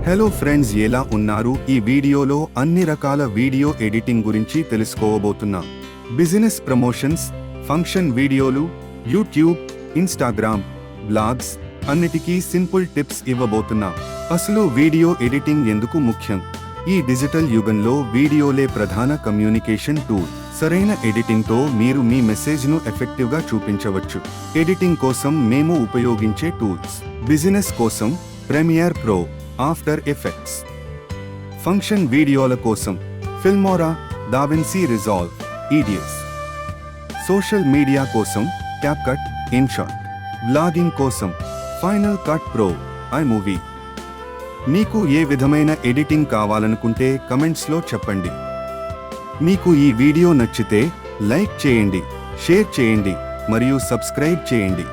Hello friends, ఎలా ఉన్నారు? ఈ వీడియోలో అన్ని రకాల వీడియో ఎడిటింగ్ గురించి తెలుసుకోబోతున్నాం. బిజినెస్ ప్రమోషన్స్, ఫంక్షన్ వీడియోలు, యూట్యూబ్, ఇన్స్టాగ్రామ్, బ్లాగ్స్ అన్నిటికీ సింపుల్ టిప్స్ ఇవ్వబోతున్నాం. అసలు వీడియో ఎడిటింగ్ ఎందుకు ముఖ్యం? ఈ డిజిటల్ యుగంలో వీడియోలే ప్రధాన కమ్యూనికేషన్ టూల్. సరైన ఎడిటింగ్ తో మీరు మీ మెసేజ్ను ఎఫెక్టివ్గా చూపించవచ్చు. ఎడిటింగ్ కోసం మేము ఉపయోగించే టూల్స్: బిజినెస్ కోసం Premiere Pro, After Effects. Function వీడియోల కోసం Filmora, DaVinci Resolve, Edius. Social media కోసం క్యాప్కట్, ఇన్షాట్. బ్లాగింగ్ కోసం ఫైనల్ కట్ ప్రో, ఐమూవీ. మీకు ఏ విధమైన ఎడిటింగ్ కావాలనుకుంటే కమెంట్స్లో చెప్పండి. మీకు ఈ వీడియో నచ్చితే లైక్ చేయండి, షేర్ చేయండి మరియు సబ్స్క్రైబ్ చేయండి.